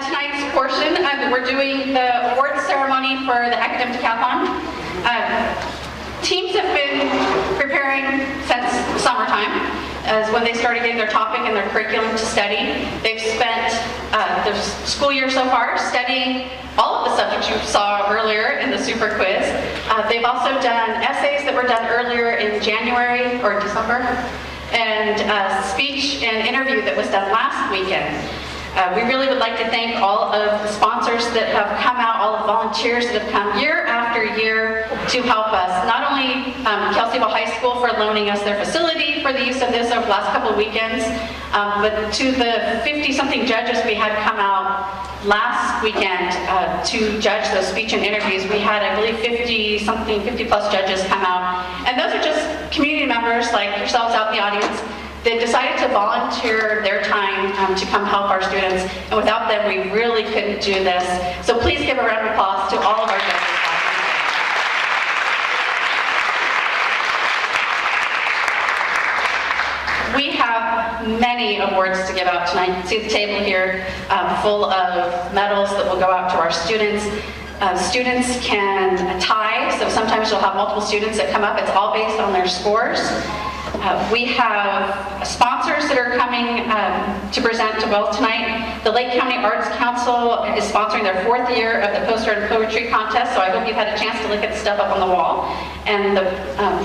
tonight's portion. We're doing the awards ceremony for the academic decathlon. Teams have been preparing since summertime, as when they started getting their topic and their curriculum to study. They've spent the school year so far studying all of the subjects you saw earlier in the super quiz. They've also done essays that were done earlier in January or December, and speech and interview that was done last weekend. We really would like to thank all of the sponsors that have come out, all the volunteers that have come year after year to help us. Not only Kelseyville High School for loaning us their facility for the use of this over the last couple of weekends, but to the 50-something judges we had come out last weekend to judge those speech and interviews. We had, I believe, 50 plus judges come out. And those are just community members like yourselves out in the audience that decided to volunteer their time to come help our students. And without them, we really couldn't do this. So please give a round of applause to all of our judges. We have many awards to give out tonight. You can see the table here full of medals that will go out to our students. Students can tie, so sometimes you'll have multiple students that come up. It's all based on their scores. We have sponsors that are coming to present to both tonight. The Lake County Arts Council is sponsoring their 4th year of the poster and poetry contest, so I hope you've had a chance to look at the stuff up on the wall. And the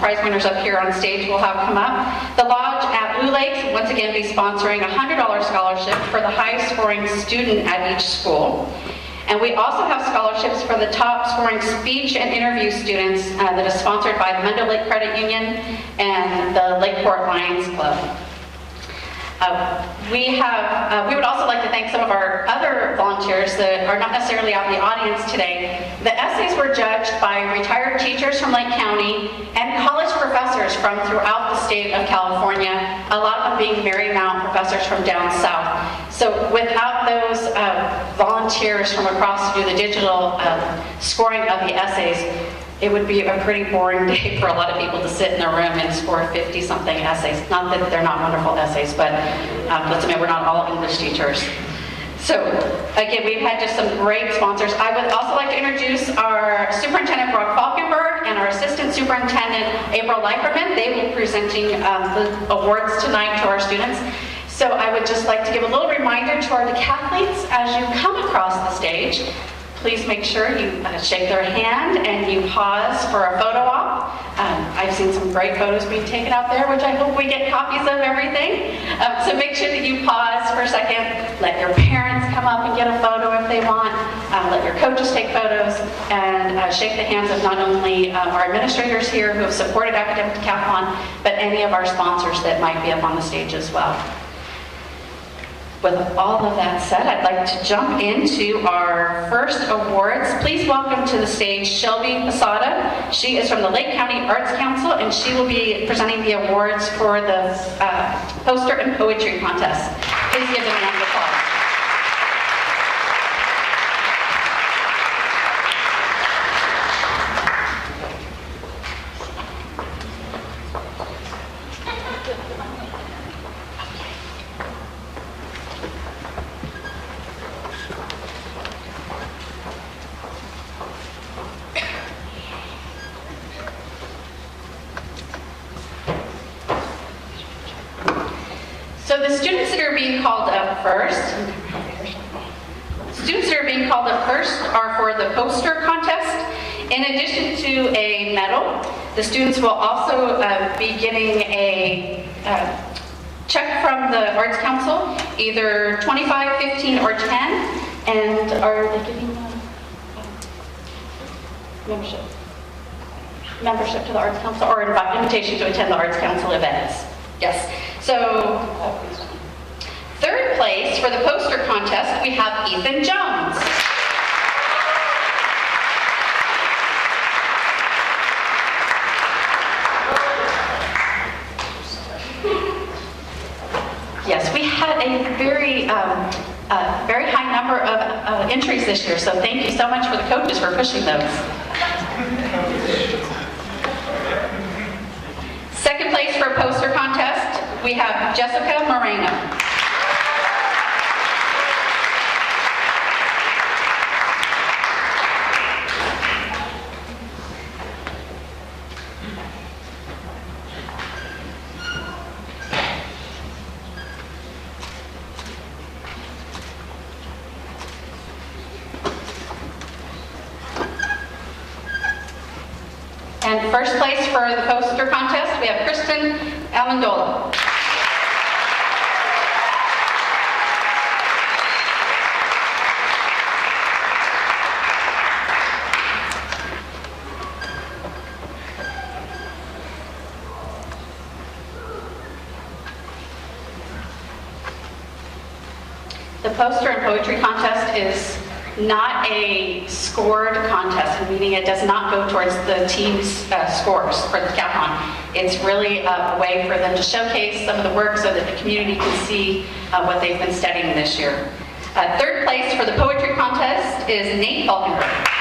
prize winners up here on stage will have come up. The Lodge at Blue Lakes will once again be sponsoring a $100 scholarship for the highest scoring student at each school. And we also have scholarships for the top scoring speech and interview students that is sponsored by the Mendo Lake Credit Union and the Lakeport Lions Club. We would also like to thank some of our other volunteers that are not necessarily out in the audience today. The essays were judged by retired teachers from Lake County and college professors from throughout the state of California, a lot of them being Marymount professors from down south. So without those volunteers from across to do the digital scoring of the essays, it would be a pretty boring day for a lot of people to sit in their room and score 50-something essays. Not that they're not wonderful essays, but let's admit we're not all English teachers. So again, we've had just some great sponsors. I would also like to introduce our Superintendent Brock Falkenberg and our Assistant Superintendent April Leiperman. They will be presenting the awards tonight to our students. So I would just like to give a little reminder to our decathletes as you come across the stage. Please make sure you shake their hand and you pause for a photo op. I've seen some great photos being taken out there, which I hope we get copies of everything. So make sure that you pause for a second. Let your parents come up and get a photo if they want. Let your coaches take photos and shake the hands of not only our administrators here who have supported Academic Decathlon, but any of our sponsors that might be up on the stage as well. With all of that said, I'd like to jump into our first awards. Please welcome to the stage Shelby Posada. She is from the Lake County Arts Council, and she will be presenting the awards for the poster and poetry contest. Please give them a round of applause. So the students that are being called up first, are for the poster contest. In addition to a medal, the students will also be getting a check from the Arts Council, either 25, 15, or 10, and are they giving membership to the Arts Council, or invitation to attend the Arts Council events? Yes. So, third place for the poster contest, we have Ethan Jones. Yes, we had a very high number of entries this year, so thank you so much for the coaches for pushing those. Second place for poster contest, we have Jessica Moreno. And first place for the poster contest, we have Kristen Amendola. The poster and poetry contest is not a scored contest, meaning it does not go towards the team's scores for the decathlon. It's really a way for them to showcase some of the work so that the community can see what they've been studying this year. Third place for the poetry contest is Nate Falkenberg.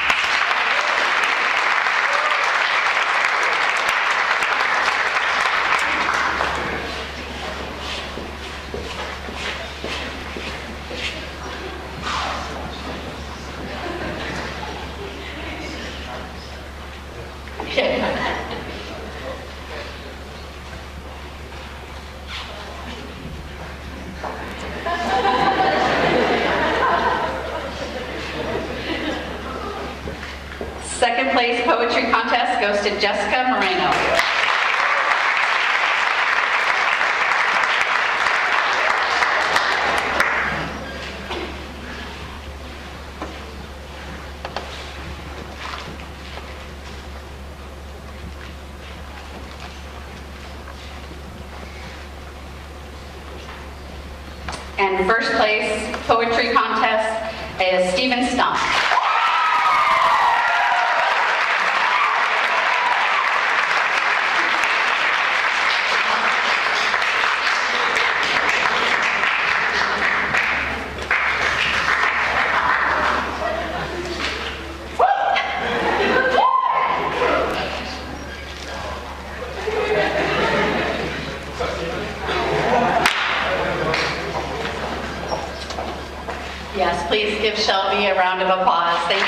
Second place poetry contest goes to Jessica Moreno. And first place poetry contest is Stephen Stump. Yes, please give Shelby a round of applause. Thank you.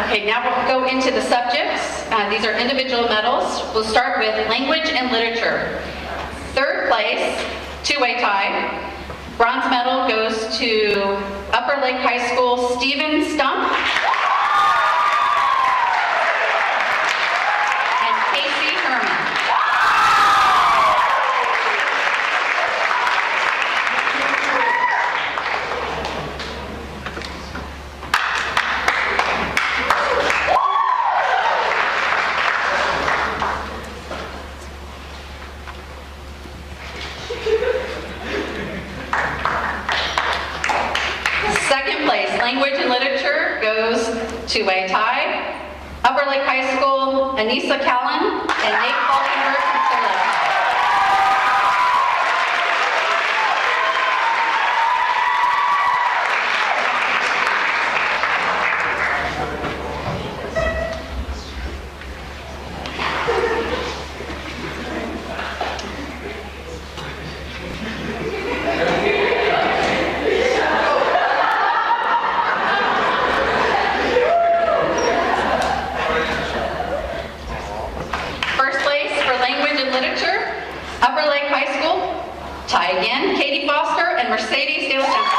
Okay, now we'll go into the subjects. These are individual medals. We'll start with language and literature. Third place, two-way tie. Bronze medal goes to Upper Lake High School Stephen Stump and Casey Herman. Second place, language and literature, goes two-way tie. Upper Lake High School, Anissa Callan and Nate Falkenberg from Solo. Upper Lake High School, tie again, Katie Foster and Mercedes De La Centra.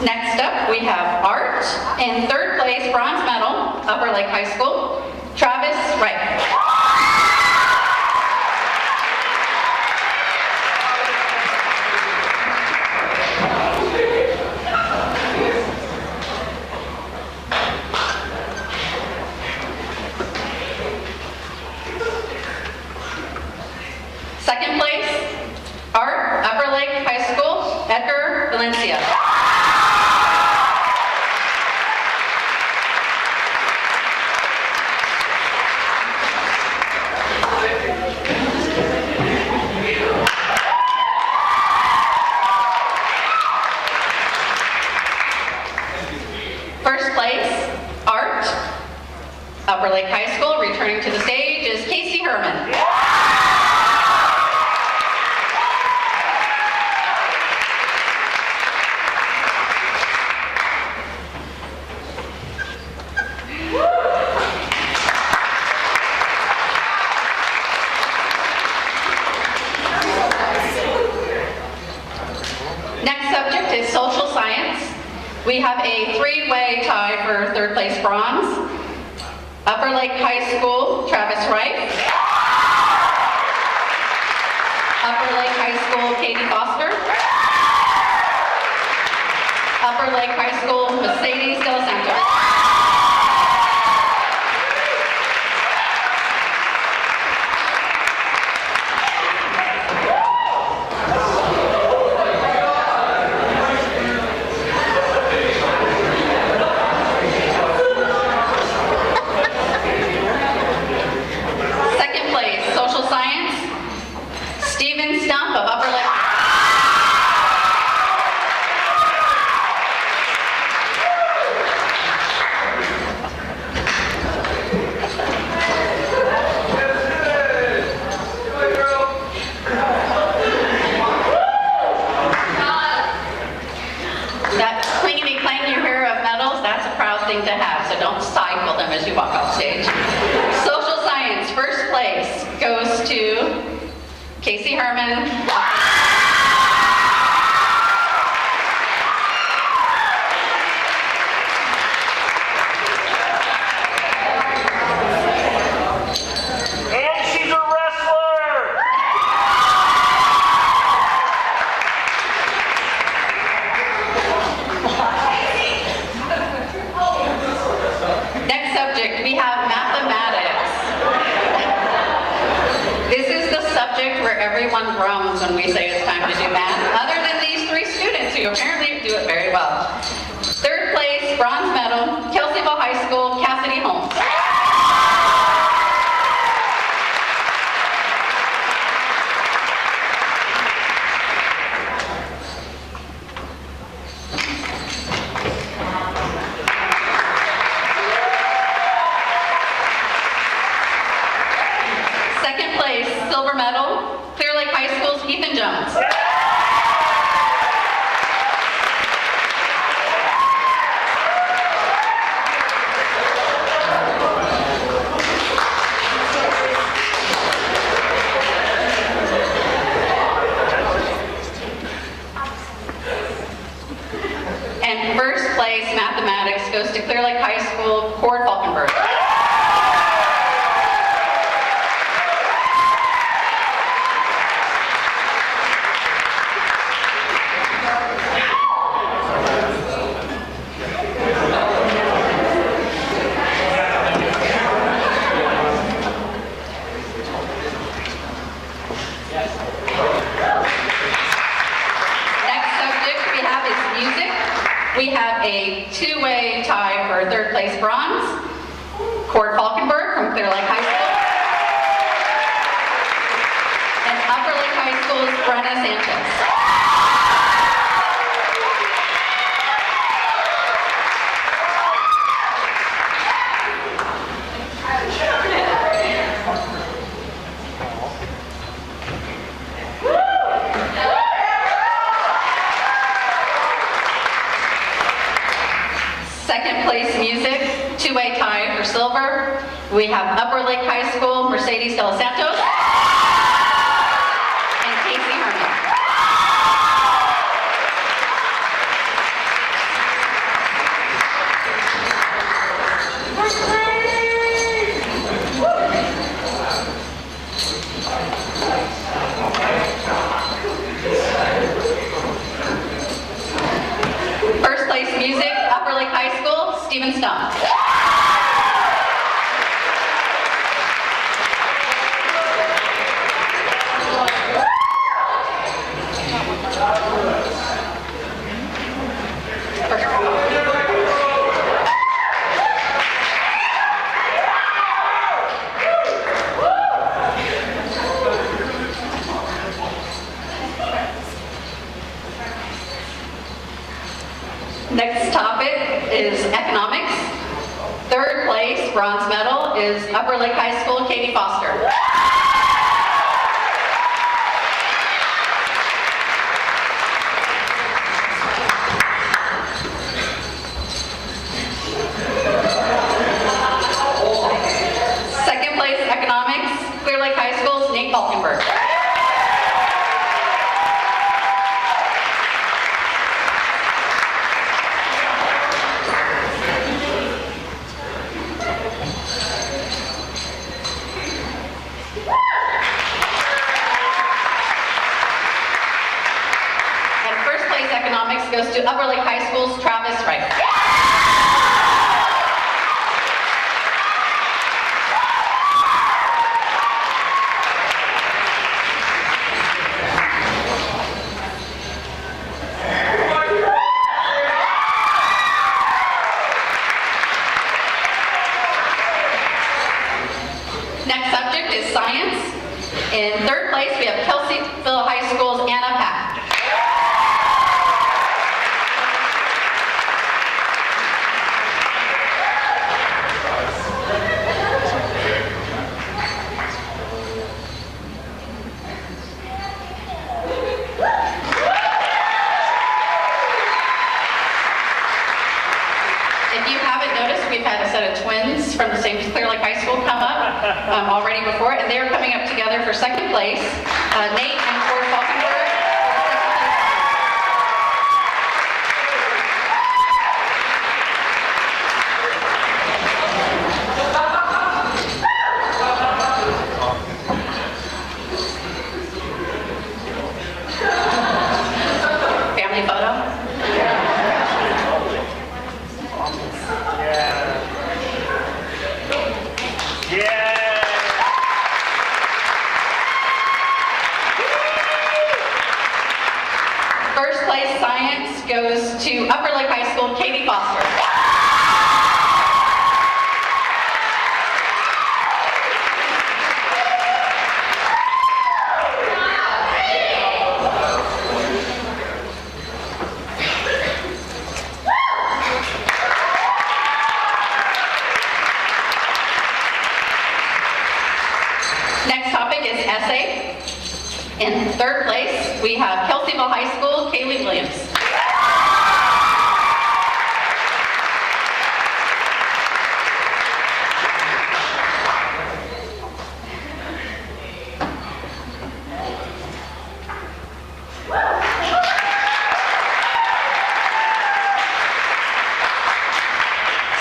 Next up, we have art. In third place, bronze medal, Upper Lake High School, Travis Wright. Second place, art, Upper Lake High School, Edgar Valencia. First place, art, Upper Lake High School. Returning to the stage is Casey Herman. Next subject is social science. We have a three-way tie for third place bronze. Upper Lake High School, Travis Wright. Upper Lake High School, Katie Foster. Upper Lake High School, Mercedes De Los Santos. Second place, social science, Steven Stump of Upper Lake. That clingety clang you hear of medals, that's a proud thing to have, so don't stifle them as you walk off stage. Social science, first place goes to Casey Herman. And she's a wrestler! Next subject, we have mathematics. This is the subject where everyone groans when we say it's time to do math, other than these three students who apparently do it very well. Third place, bronze medal, Kelseyville High School, Cassidy Holmes. Second place, silver medal, Clear Lake High School's Ethan Jones. And first place, mathematics, goes to Clear Lake High School, Cord Falkenberg. Next subject we have is music. We have a two-way tie for third place bronze. Cord Falkenberg from Clear Lake High School. And Upper Lake High School's Brenna Sanchez. Second place music, two-way tie for silver. We have Upper Lake High School, Mercedes De Los Santos, and Casey Herman. First place music, Upper Lake High School, Steven Stump. Next topic is economics. Third place, bronze medal, is Upper Lake High School, Katie Foster. Second place, economics, Clear Lake High School's Nate Falkenberg. place economics goes to Upper Lake High School's Travis Wright. Next subject is science. In third place, we have Kelseyville High School's Anna Pack. If you haven't noticed, we've had a set of twins from the same Clear Lake High School come up already before, and they're coming up together for second place. Nate and Corey Falkenberg. Family photo. First place science goes to Upper Lake High School, Katie Foster. Next topic is essay. In third place, we have Kelseyville High School, Kaylee Williams.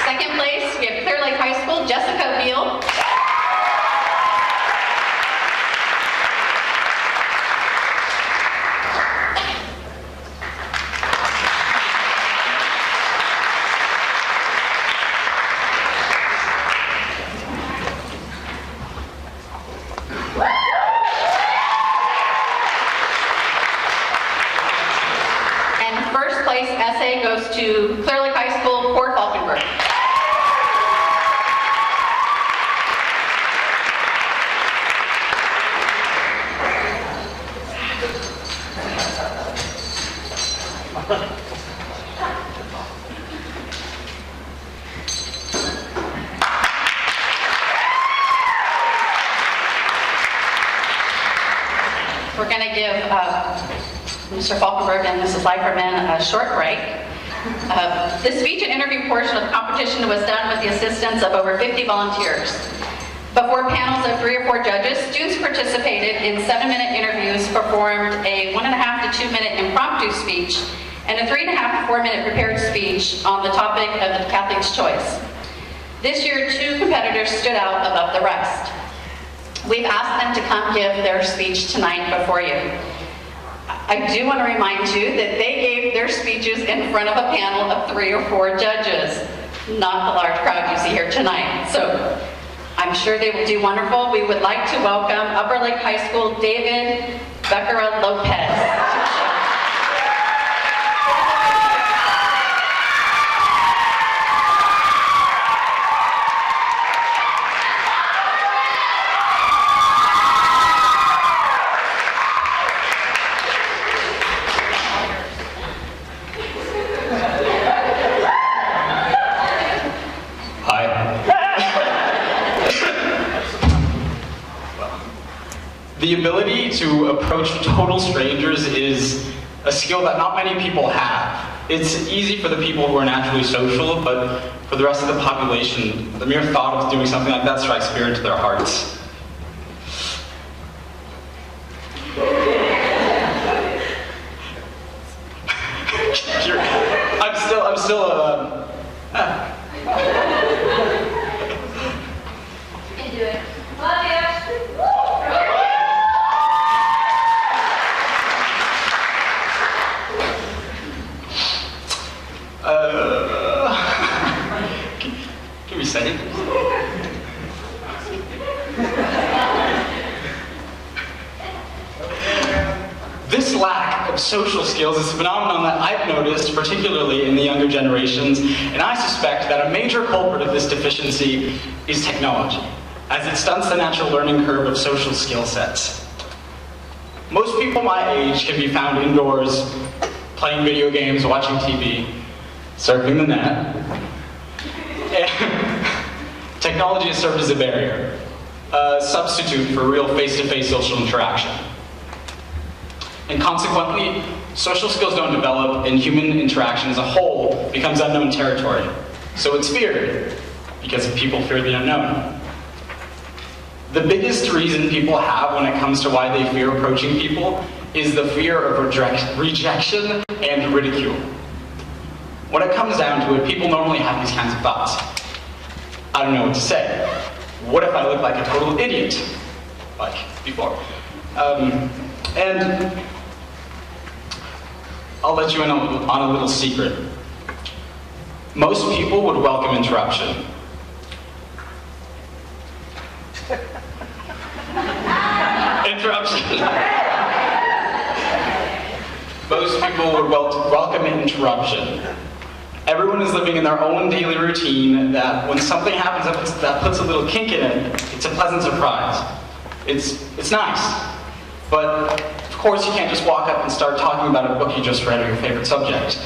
Second place, we have Clear Lake High School, Jessica Beal. And first place essay goes to Clear Lake High School, Port Falkenberg. We're going to give Mr. Falkenberg and Mrs. Leiferman a short break. The speech and interview portion of the competition was done with the assistance of over 50 volunteers. Before panels of 3 or 4 judges, students participated in 7-minute interviews, performed a 1.5 to 2-minute impromptu speech, and a 3.5 to 4-minute prepared speech on the topic of the Decathlon's choice. This year, 2 competitors stood out above the rest. We've asked them to come give their speech tonight before you. I do want to remind you that they gave their speeches in front of a panel of 3 or 4 judges, not the large crowd you see here tonight. So I'm sure they will do wonderful. We would like to welcome Upper Lake High School David Becerra Lopez. The ability to approach total strangers is a skill that not many people have. It's easy for the people who are naturally social, but for the rest of the population, the mere thought of doing something like that strikes fear into their hearts. I'm still You can do it. Love you. This lack of social skills is a phenomenon that I've noticed, particularly in the younger generations, and I suspect that a major culprit of this deficiency is technology, as it stunts the natural learning curve of social skill sets. Most people my age can be found indoors, playing video games, watching TV, surfing the net. And technology has served as a barrier, a substitute for real face-to-face social interaction. And consequently, social skills don't develop and human interaction as a whole becomes unknown territory. So it's feared, because people fear the unknown. The biggest reason people have when it comes to why they fear approaching people is the fear of rejection and ridicule. When it comes down to it, people normally have these kinds of thoughts. I don't know what to say. What if I look like a total idiot? Like before. And I'll let you in on a little secret. Most people would welcome interruption. Interruption. Most people would welcome interruption. Everyone is living in their own daily routine that when something happens that puts a little kink in it, it's a pleasant surprise. It's nice. But of course you can't just walk up and start talking about a book you just read or your favorite subject.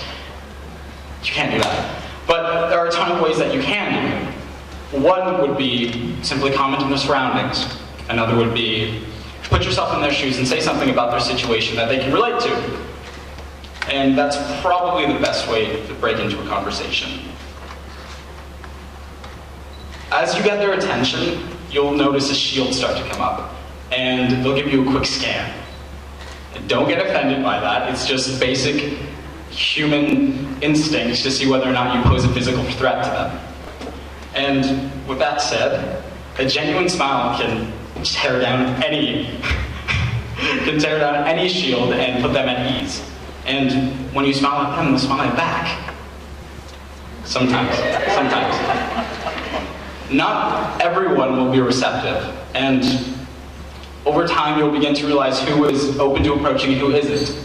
You can't do that. But there are a ton of ways that you can do it. One would be simply comment on their surroundings. Another would be put yourself in their shoes and say something about their situation that they can relate to. And that's probably the best way to break into a conversation. As you get their attention, you'll notice a shield start to come up, and they'll give you a quick scan. And don't get offended by that. It's just basic human instinct to see whether or not you pose a physical threat to them. And with that said, a genuine smile can tear down any shield and put them at ease. And when you smile at them, they'll smile back. Sometimes. Not everyone will be receptive, and over time you'll begin to realize who is open to approaching and who isn't.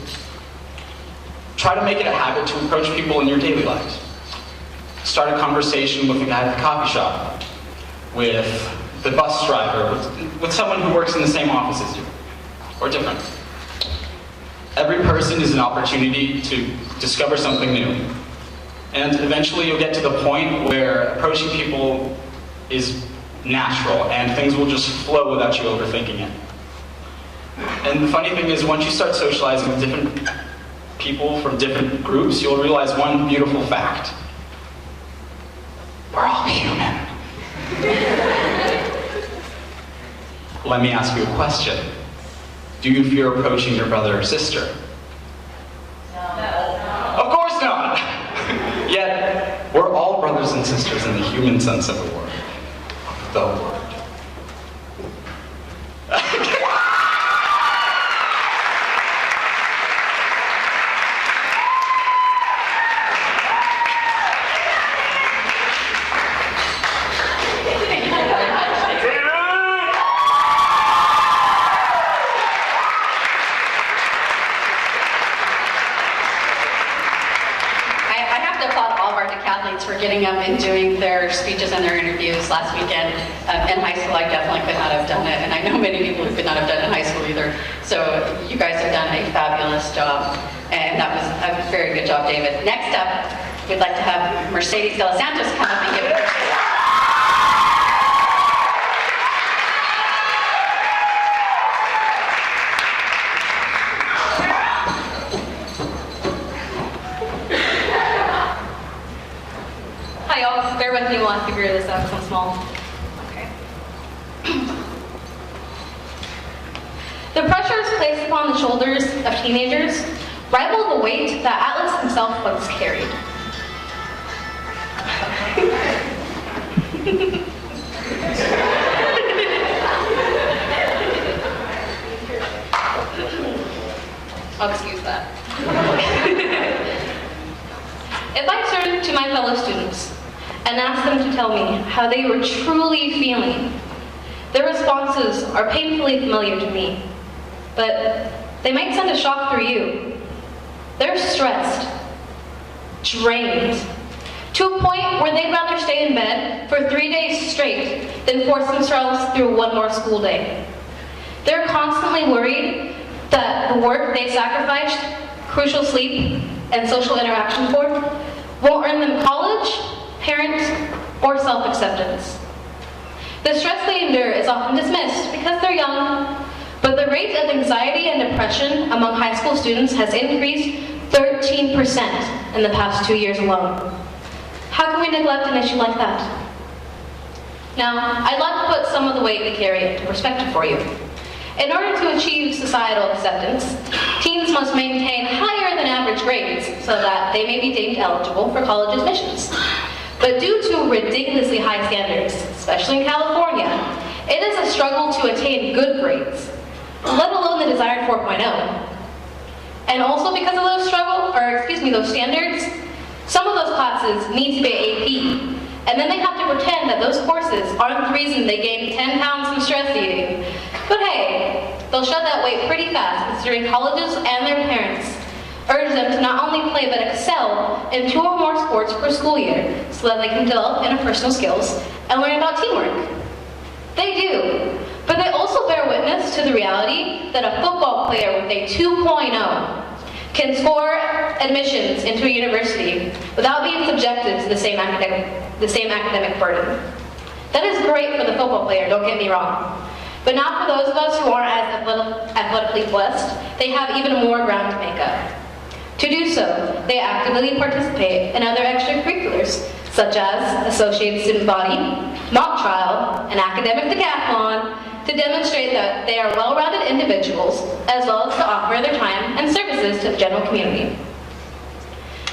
Try to make it a habit to approach people in your daily lives. Start a conversation with the guy at the coffee shop, with the bus driver, with someone who works in the same office as you, or different. Every person is an opportunity to discover something new. And eventually you'll get to the point where approaching people is natural and things will just flow without you overthinking it. And the funny thing is, once you start socializing with different people from different groups, you'll realize one beautiful fact. We're all human. Let me ask you a question. Do you fear approaching your brother or sister? No. Of course not! Yet, we're all brothers and sisters in the human sense of the word. The word. Decathletes for getting up and doing their speeches and their interviews last weekend. In high school, I definitely could not have done it, and I know many people who could not have done it in high school either. So you guys have done a fabulous job, and that was a very good job, David. Next up, we'd like to have Mercedes De Los Santos come up and give it. Hi y'all, bear with me while I figure this out because I'm small. Okay. The pressures placed upon the shoulders of teenagers rival the weight that Atlas himself once carried. I'll excuse that. If I turned to my fellow students and asked them to tell me how they were truly feeling, their responses are painfully familiar to me, but they might send a shock through you. They're stressed, drained, to a point where they'd rather stay in bed for 3 days straight than force themselves through one more school day. They're constantly worried that the work they sacrificed, crucial sleep, and social interaction for, won't earn them college, parents, or self-acceptance. The stress they endure is often dismissed because they're young, but the rate of anxiety and depression among high school students has increased 13% in the past 2 years alone. How can we neglect an issue like that? Now, I'd like to put some of the weight they carry into perspective for you. In order to achieve societal acceptance, teens must maintain higher than average grades so that they may be deemed eligible for college admissions. But due to ridiculously high standards, especially in California, it is a struggle to attain good grades, let alone the desired 4.0. And also because of those those standards, some of those classes need to be AP, and then they have to pretend that those courses aren't the reason they gained 10 pounds from stress eating. But hey, they'll shed that weight pretty fast, considering colleges and their parents urge them to not only play but excel in 2 or more sports per school year so that they can develop interpersonal skills and learn about teamwork. They do, but they also bear witness to the reality that a football player with a 2.0 can score admissions into a university without being subjected to the same academic burden. That is great for the football player, don't get me wrong. But not for those of us who aren't as athletically blessed. They have even more ground to make up. To do so, they actively participate in other extracurriculars, such as Associated Student Body, mock trial, and academic decathlon, to demonstrate that they are well-rounded individuals, as well as to offer their time and services to the general community.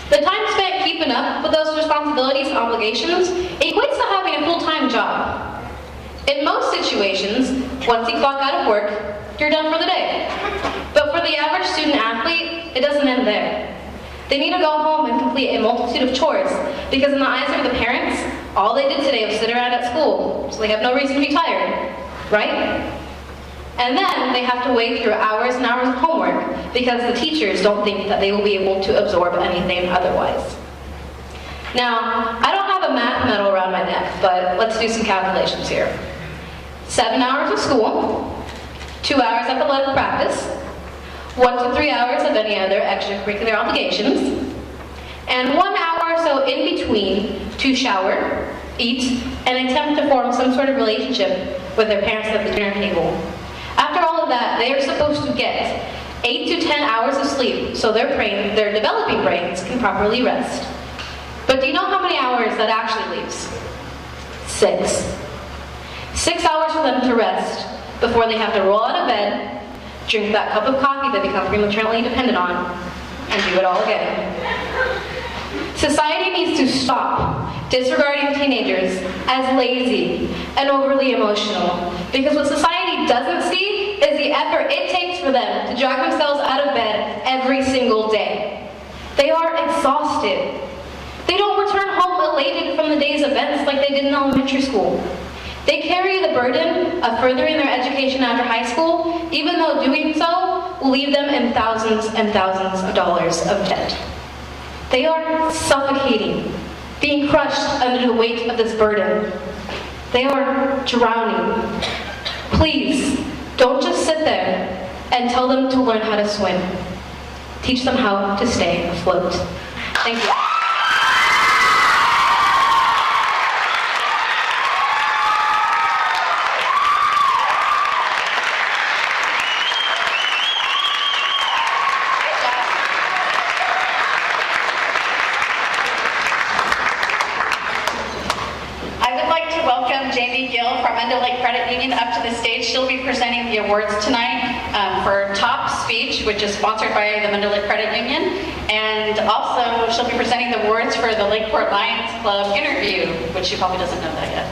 The time spent keeping up with those responsibilities and obligations equates to having a full-time job. In most situations, once you clock out of work, you're done for the day. But for the average student-athlete, it doesn't end there. They need to go home and complete a multitude of chores, because in the eyes of the parents, all they did today was sit around at school, so they have no reason to be tired, right? And then they have to wade through hours and hours of homework, because the teachers don't think that they will be able to absorb anything otherwise. Now, I don't have a math medal around my neck, but let's do some calculations here. 7 hours of school, 2 hours of athletic practice, 1 to 3 hours of any other extracurricular obligations, and 1 hour or so in between to shower, eat, and attempt to form some sort of relationship with their parents at the dinner table. After all of that, they are supposed to get 8 to 10 hours of sleep so their developing brains can properly rest. But do you know how many hours that actually leaves? 6. 6 hours for them to rest before they have to roll out of bed, drink that cup of coffee they become prematurely dependent on, and do it all again. Society needs to stop disregarding teenagers as lazy and overly emotional, because what society doesn't see is the effort it takes for them to drag themselves out of bed every single day. They are exhausted. They don't return home elated from the day's events like they did in elementary school. They carry the burden of furthering their education after high school, even though doing so will leave them in thousands and thousands of dollars of debt. They are suffocating, being crushed under the weight of this burden. They are drowning. Please, don't just sit there and tell them to learn how to swim. Teach them how to stay afloat. Thank you. Up to the stage. She'll be presenting the awards tonight for top speech, which is sponsored by the Mandela Credit Union, and also she'll be presenting the awards for the Lakeport Lions Club interview, which she probably doesn't know that yet.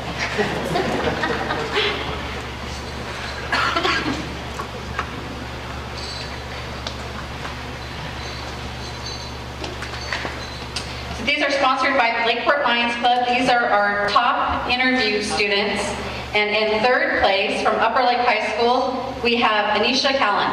So these are sponsored by the Lakeport Lions Club. These are our top interview students. And in third place, from Upper Lake High School, we have Anisha Callan.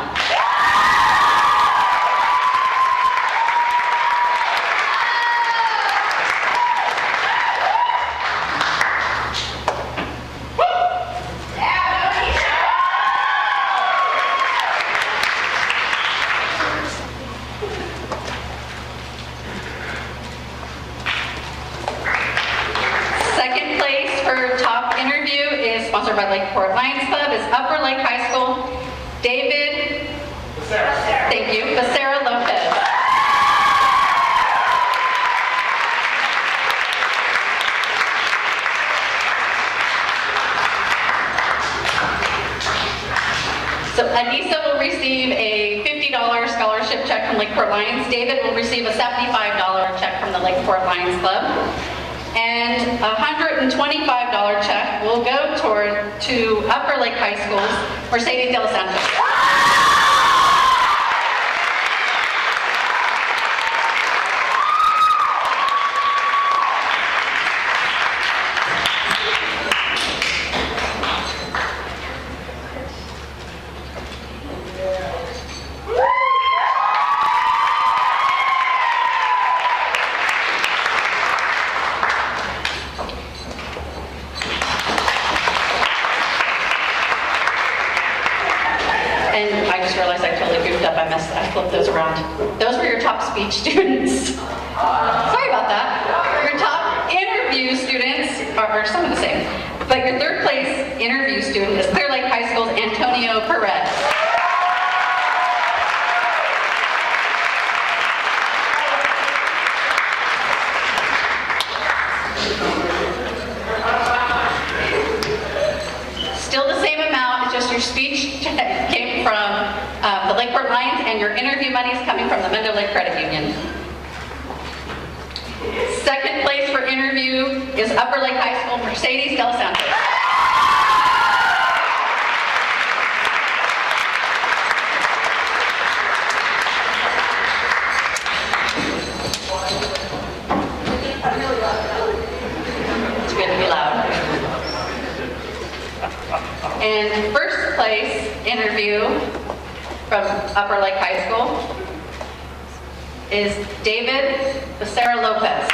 Upper Lake High School, David, thank you, Becerra Lopez. So Anissa will receive a $50 scholarship check from Lakeport Lions. David will receive a $75 check from the Lakeport Lions Club. And a $125 check will go to Upper Lake High School's Mercedes de los Santos. And I just realized I totally goofed up. I flipped those around. Those were your top speech students. Sorry about that. Your top interview students are some of the same. But your third place interview student is Clear Lake High School's Antonio Perez. Still the same amount, it's just your speech came from the Lakeport Lions and your interview money is coming from the Mendon Lake Credit Union. Second place for interview is Upper Lake High School Mercedes de los Santos. It's good to be loud. And first place interview from Upper Lake High School is David Becerra Lopez.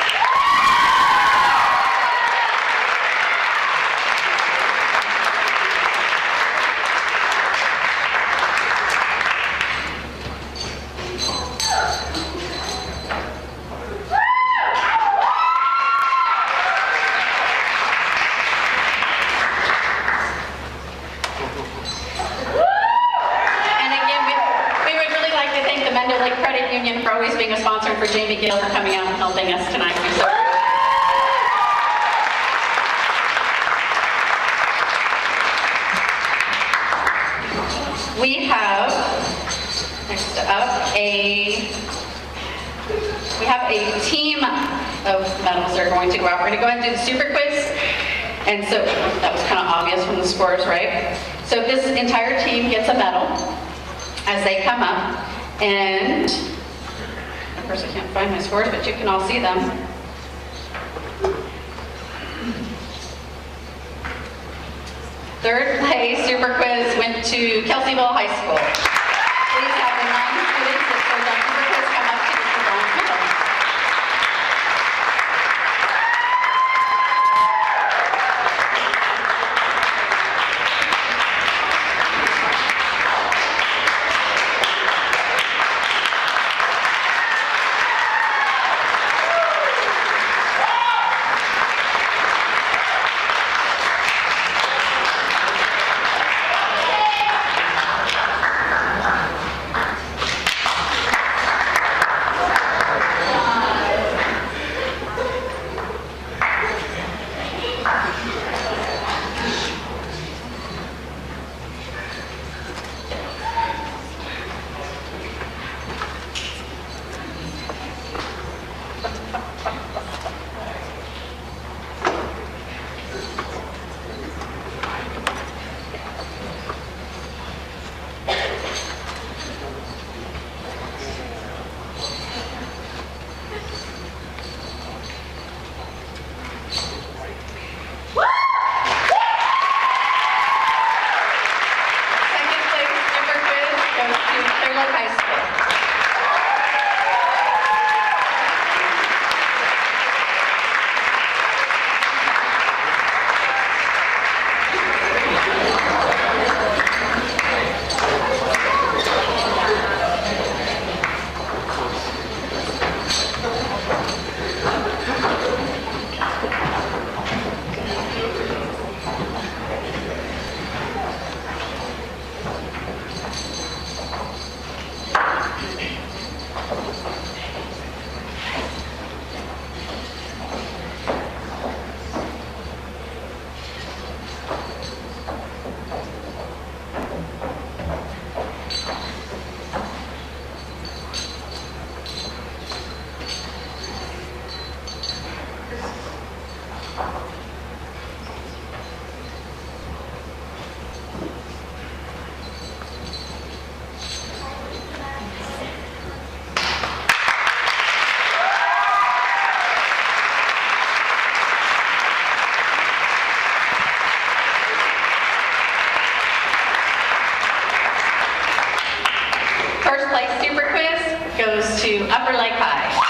Mendon Lake Credit Union for always being a sponsor, and for Jamie Gill for coming out and helping us tonight. We're so we have next up a team of medals that are going to go out. We're going to go ahead and do the super quiz. And so that was kind of obvious from the scores, right? So this entire team gets a medal as they come up. And, of course I can't find my scores, but you can all see them. Third place super quiz went to Kelseyville High School. Please have the 9 students that served on super quiz come up to get the bronze medal. Super Quiz goes to Upper Lake High.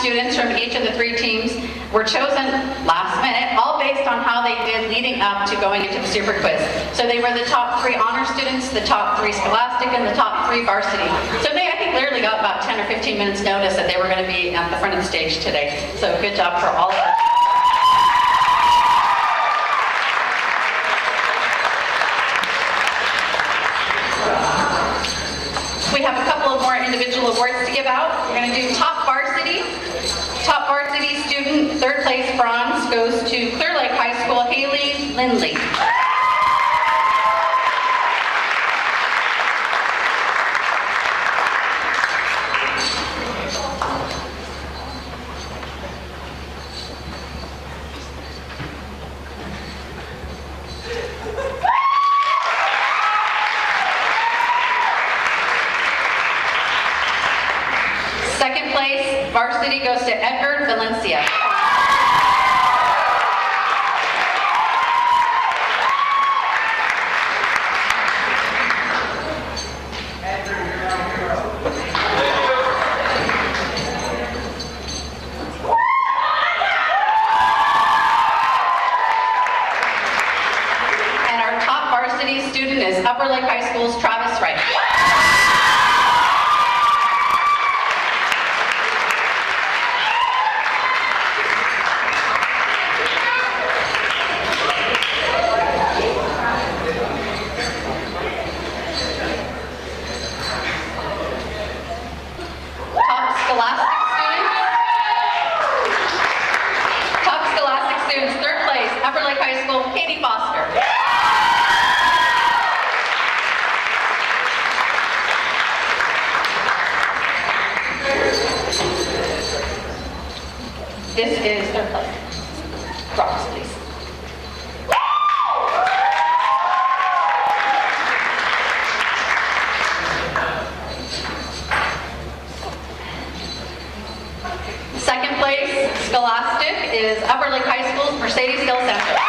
Students from each of the 3 teams were chosen last minute, all based on how they did leading up to going into the Super Quiz. So they were the top 3 honor students, the top 3 scholastic, and the top 3 varsity. So they, I think, literally got about 10 or 15 minutes notice that they were going to be at the front of the stage today. So good job for all of them. We have a couple of more individual awards to give out. We're going to do top varsity. Top varsity student, 3rd place bronze, goes to Clear Lake High School, Haley Lindley. Second place, varsity, goes to Edgar Valencia. And our top varsity student is Upper Lake High School's Travis Wright. This is their place. Drops, please. Second place, Scholastic, is Upper Lake High School's Mercedes Hill Center.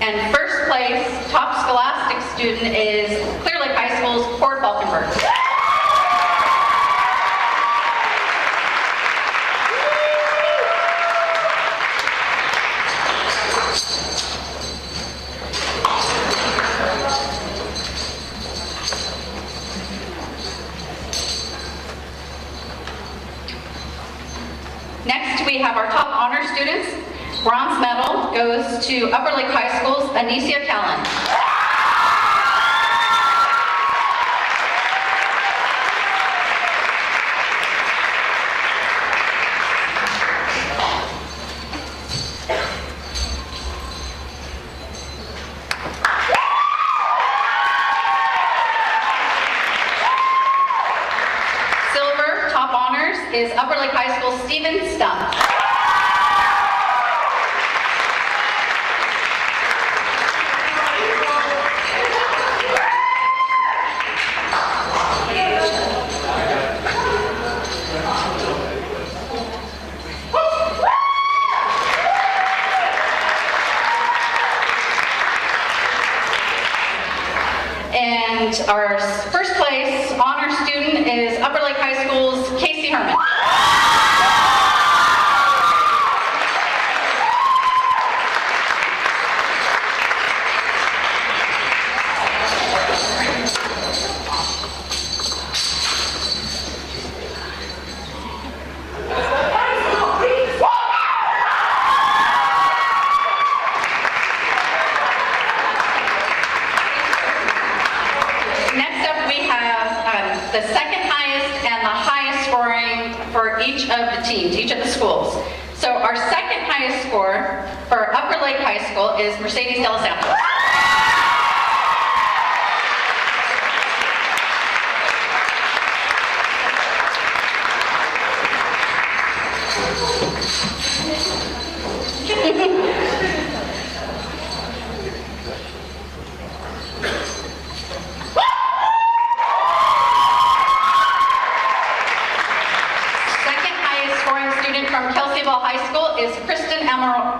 And first place, top Scholastic student, is Clear Lake High School's Cord Falkenberg. Next, we have our top honor students. Bronze medal goes to Upper Lake High School's Anicia Callan. Silver, top honors, is Upper Lake High School's Stephen Stump. And our first place honor student is Upper Lake High School's Casey Herman. the second highest and the highest scoring for each of the teams, each of the schools. So our second highest score for Upper Lake High School is Mercedes de los Santos. From Kelseyville High School is Kristen Amendola.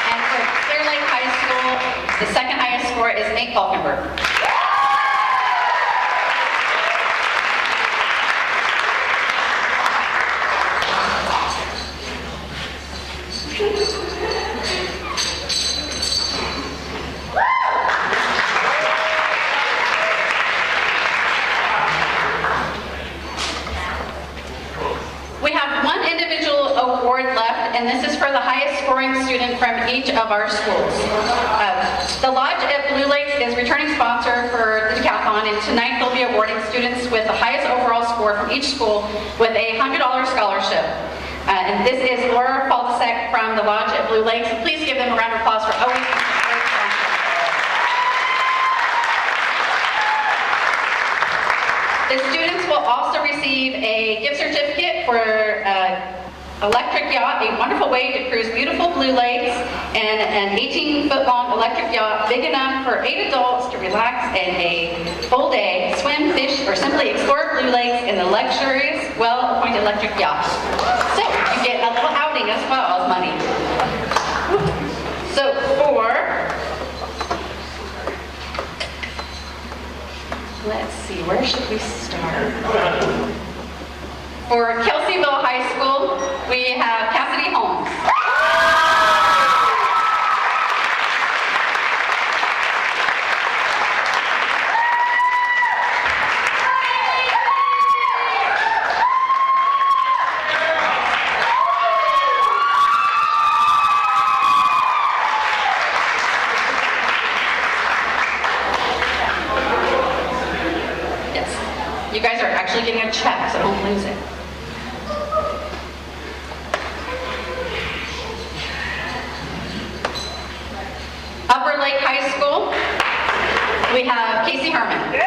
And for Clear Lake High School, the second highest score is Nate Falkenberg. We have one individual award left, and this is for the highest scoring student from each of our schools. The Lodge at Blue Lakes is returning sponsor for the Decathlon, and tonight they'll be awarding students with the highest overall score from each school with a $100 scholarship. And this is Laura Faldesek from the Lodge at Blue Lakes. Please give them a round of applause for always being a great sponsor. The students will also receive a gift certificate for electric yacht, a wonderful way to cruise beautiful Blue Lakes, and an 18-foot-long electric yacht big enough for 8 adults to relax in a full day, swim, fish, or simply explore Blue Lakes in the luxurious, well-appointed electric yacht. So you get a little outing as well as money. So let's see, where should we start? For Kelseyville High School, we have Cassidy Holmes. Yes, you guys are actually getting a check, so don't lose it. Upper Lake High School, we have Casey Herman.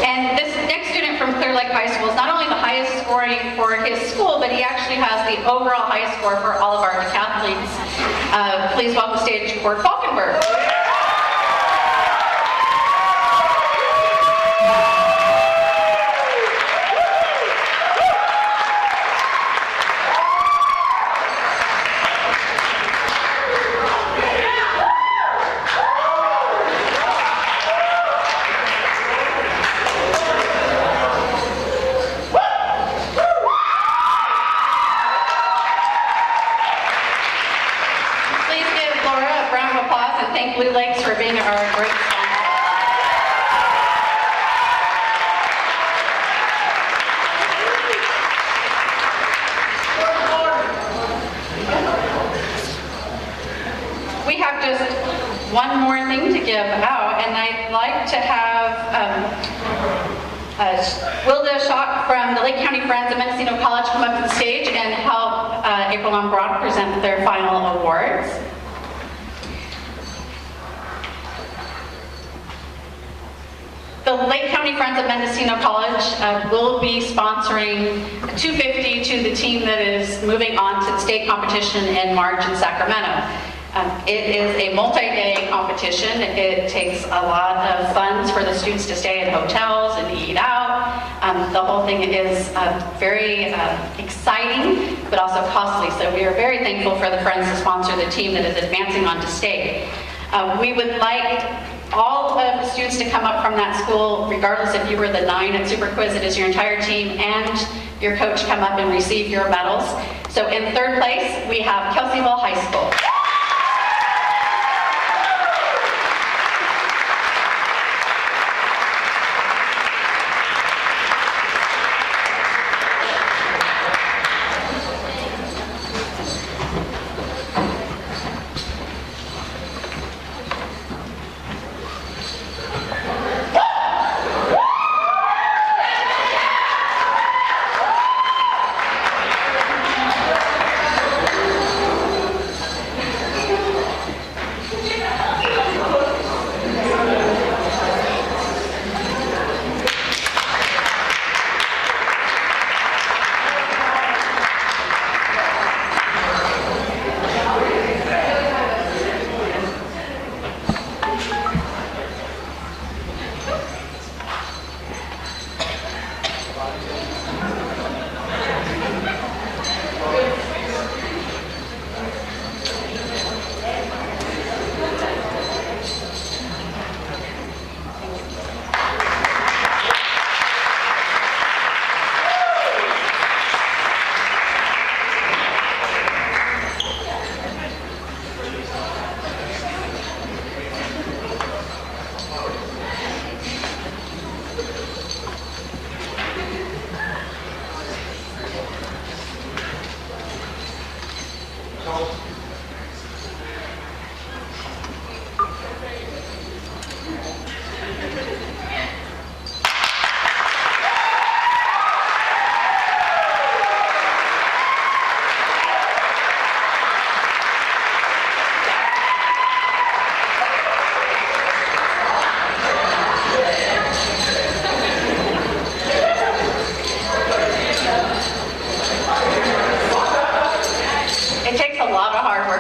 And this next student from Clear Lake High School is not only the highest scoring for his school, but he actually has the overall highest score for all of our decathletes. Please welcome stage Cord Falkenberg. Thank Blue Lakes for being our great sponsor. We have just one more thing to give out, and I'd like to have Wilda Schock from the Lake County Friends of Mendocino College come up to the stage and help April and Brock present their final awards. The Lake County Friends of Mendocino College will be sponsoring a $250 to the team that is moving on to the state competition in March in Sacramento. It is a multi-day competition. It takes a lot of funds for the students to stay in hotels and eat out. The whole thing is very exciting, but also costly. So we are very thankful for the friends to sponsor the team that is advancing on to state. We would like all of the students to come up from that school, regardless if you were the 9 at Super Quiz, it is your entire team and your coach come up and receive your medals. So in third place, we have Kelseyville High School.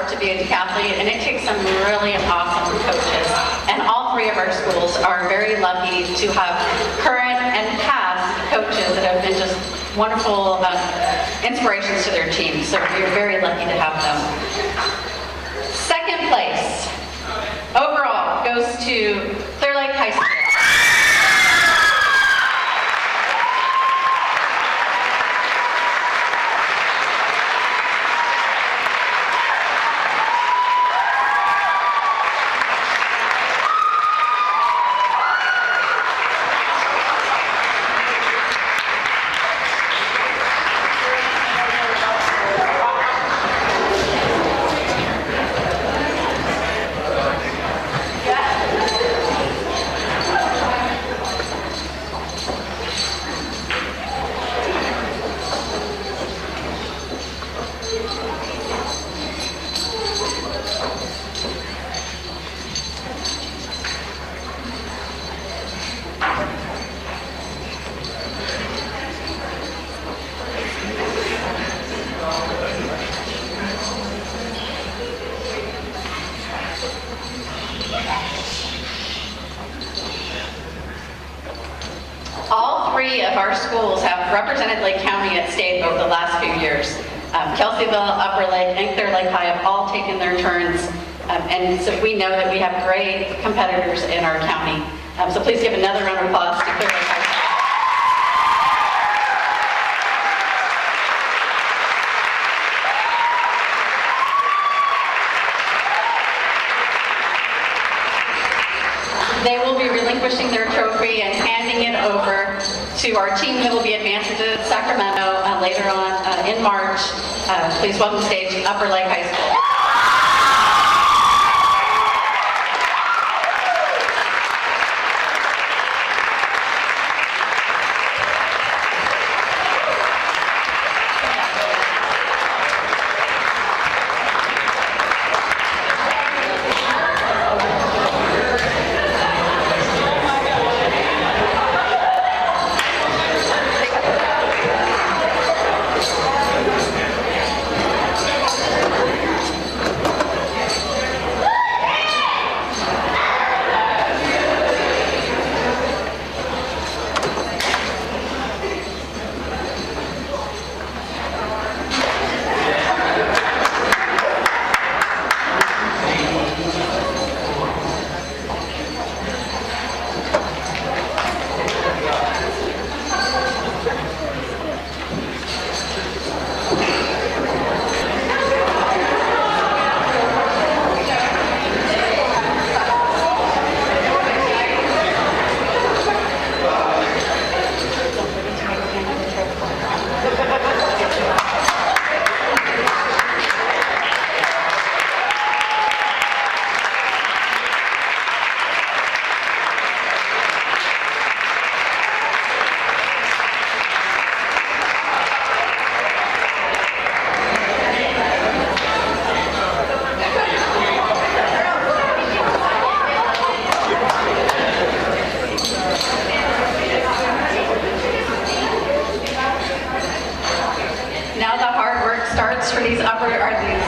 To be a decathlete, and it takes some really awesome coaches. And all 3 of our schools are very lucky to have current and past coaches that have been just wonderful inspirations to their teams. So we're very lucky to have them. Second place overall goes to Clear Lake High School. All 3 of our schools have represented Lake County at state over the last few years. Kelseyville, Upper Lake, and Clear Lake High have all taken their turns, and so we know that we have great competitors in our county. So please give another round of applause to Clear Lake High. They will be relinquishing their trophy and handing it over to our team that will be advancing to Sacramento later on in March. Please welcome to stage Upper Lake High School.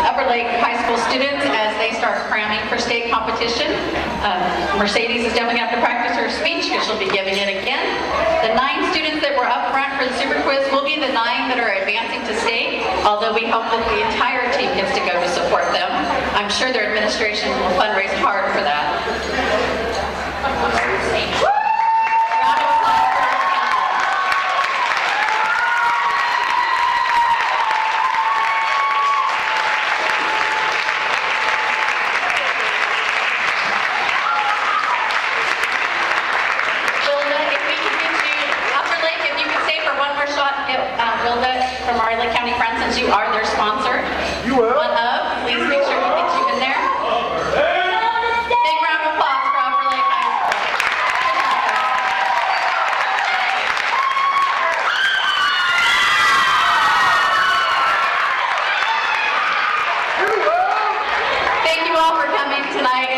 Upper Lake High School students as they start cramming for state competition. Mercedes is definitely going to have to practice her speech because she'll be giving it again. The 9 students that were up front for the super quiz will be the 9 that are advancing to state, although we hope that the entire team gets to go to support them. I'm sure their administration will fundraise hard for that. Round of applause for our campus. Wilda, if we could get you, Upper Lake, if you could stay for one more shot, Wilda from our Lake County Friends, since you are their sponsor. You will. One of, please make sure we get you in there. Big round of applause for Upper Lake High School. Thank you all for coming tonight.